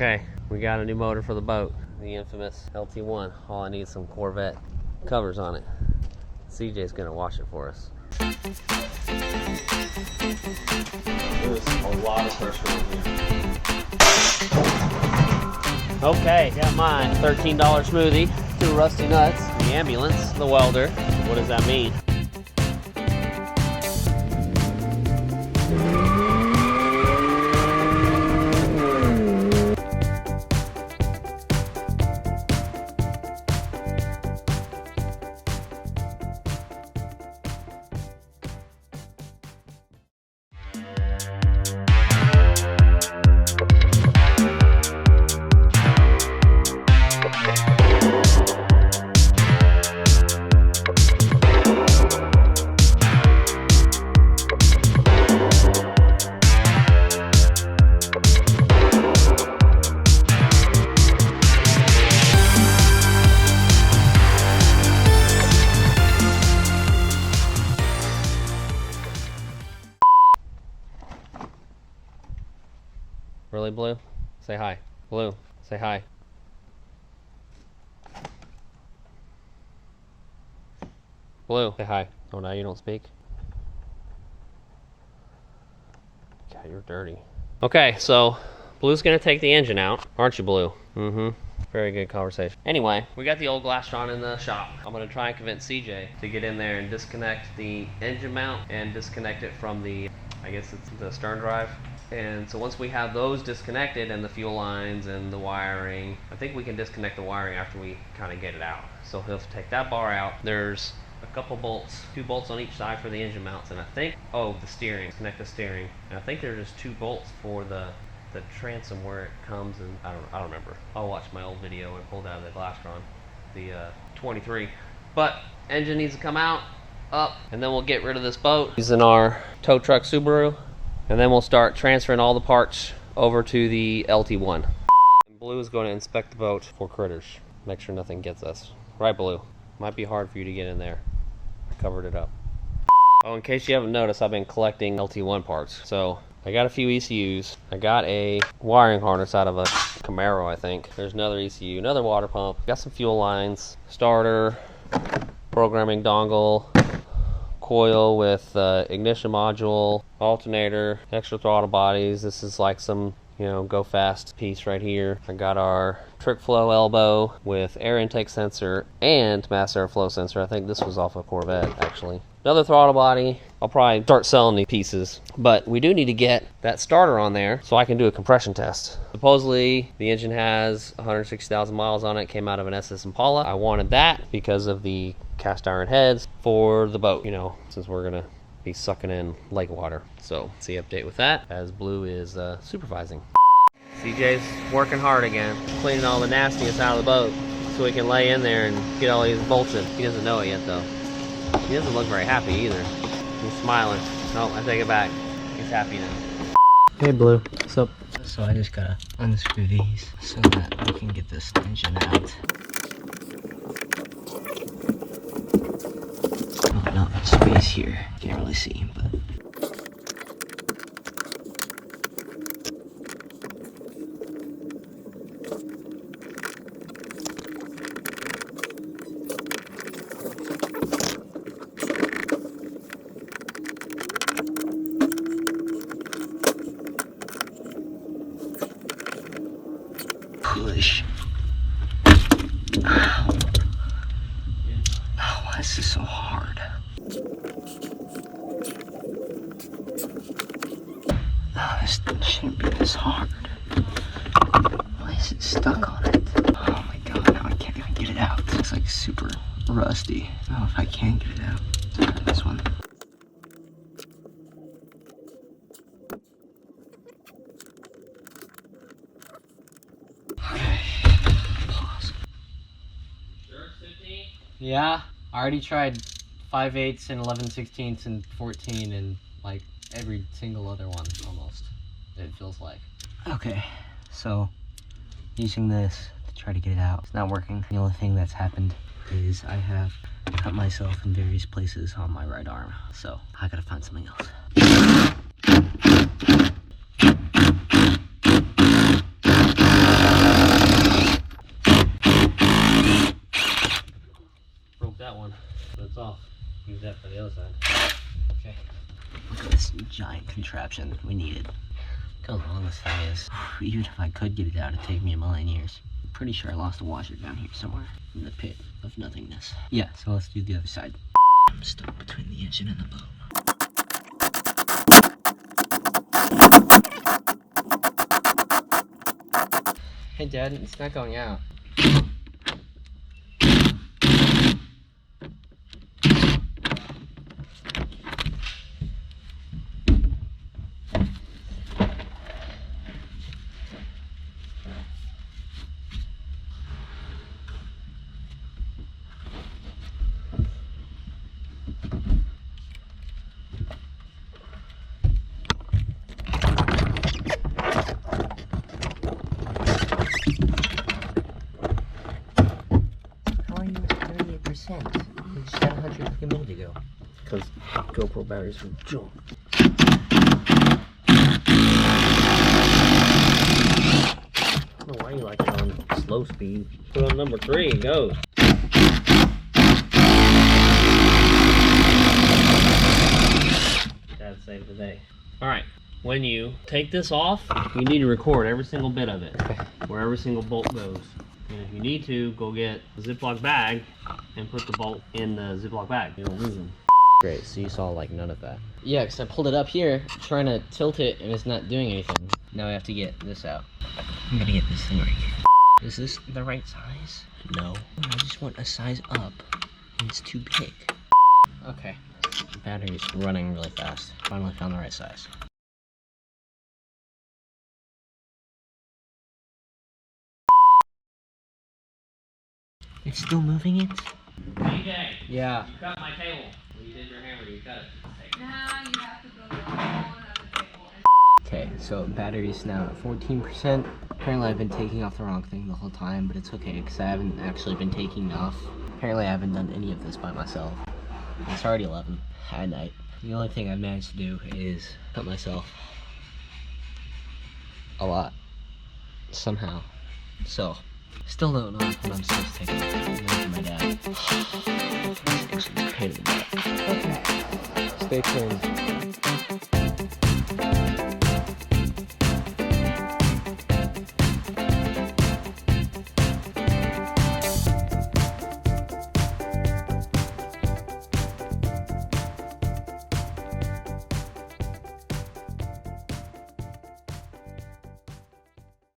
Okay, we got a new motor for the boat, the infamous LT1. All I need is some Corvette covers on it. CJ's gonna wash it for us. There's a lot of pressure in here. Okay, got mine. $13 smoothie, 2 rusty nuts, the ambulance, the welder. What does that mean? Really, Blue? Say hi. Blue, say hi. Blue, say hi. Oh, now you don't speak? God, you're dirty. Okay, so Blue's gonna take the engine out. Aren't you, Blue? Mm-hmm. Very good conversation. Anyway, we got the old Glastron in the shop. I'm gonna try and convince CJ to get in there and disconnect the engine mount and disconnect it from the, I guess it's the stern drive. And so once we have those disconnected and the fuel lines and the wiring, I think we can disconnect the wiring after we kind of get it out. So he'll take that bar out. There's a couple bolts, 2 bolts on each side for the engine mounts, and I think, oh, the steering, connect the steering. And I think there's just 2 bolts for the transom where it comes, and I don't remember. I'll watch my old video and pulled out of the Glastron, the 23. But engine needs to come out, up, and then we'll get rid of this boat using our tow truck Subaru. And then we'll start transferring all the parts over to the LT1. And Blue is going to inspect the boat for critters. Make sure nothing gets us. Right, Blue? Might be hard for you to get in there. I covered it up. Oh, in case you haven't noticed, I've been collecting LT1 parts. So I got a few ECUs. I got a wiring harness out of a Camaro, I think. There's another ECU, another water pump. Got some fuel lines, starter, programming dongle, coil with ignition module, alternator, extra throttle bodies. This is like some, you know, go fast piece right here. I got our trick flow elbow with air intake sensor and mass airflow sensor. I think this was off a Corvette, actually. Another throttle body. I'll probably start selling these pieces, but we do need to get that starter on there so I can do a compression test. Supposedly the engine has 160,000 miles on it. Came out of an SS Impala. I wanted that because of the cast iron heads for the boat, you know, since we're gonna be sucking in lake water. So see update with that as Blue is supervising. CJ's working hard again, cleaning all the nastiness out of the boat so he can lay in there and get all these bolts in. He doesn't know it yet though. He doesn't look very happy either. He's smiling. No, I take it back. He's happy now. Hey Blue, what's up? So I just gotta unscrew these so that we can get this engine out. Oh, not space here. Can't really see, but. Push. Ow. Oh, why is this so hard? Oh, this shouldn't be this hard. Why is it stuck on it? Oh my god, now I can't even get it out. It's like super rusty. Oh, if I can get it out. Let's try this one. Yeah, I already tried 5/8 and 11/16 and 14 and like every single other one almost, it feels like. Okay, so using this to try to get it out. It's not working. The only thing that's happened is I have cut myself in various places on my right arm. So I gotta find something else. use that for the other side. Okay. Look at this giant contraption. We need it. Look how long this thing is. Even if I could get it out, it'd take me a million years. I'm pretty sure I lost a washer down here somewhere in the pit of nothingness. Yeah, so let's do the other side. I'm stuck between the engine and the boat. Hey Dad, it's not going out. We just had 100 like a minute ago. Because GoPro batteries were junk. I don't know why you like it on slow speed. Put on number 3 and go. Dad saved the day. Alright, when you take this off, you need to record every single bit of it. Okay. Where every single bolt goes. And if you need to, go get a Ziploc bag and put the bolt in the Ziploc bag. You don't lose them. Great, so you saw like none of that. Yeah, because I pulled it up here, trying to tilt it, and it's not doing anything. Now I have to get this out. I'm gonna get this thing right here. Is this the right size? No. I just want a size up, and it's too big. Okay. The battery's running really fast. Finally found the right size. It's still moving it? DJ, Yeah. you cut my table. When you did your hammer, you cut it. Now you have to build a whole another table. Okay, so battery's now at 14%. Apparently I've been taking off the wrong thing the whole time, but it's okay because I haven't actually been taking off. Apparently I haven't done any of this by myself. It's already 11 at night. The only thing I've managed to do is cut myself a lot. Somehow. So, still don't know what I'm supposed to take off. I'm waiting for my dad. It's actually a pain in the butt. Okay. Stay tuned.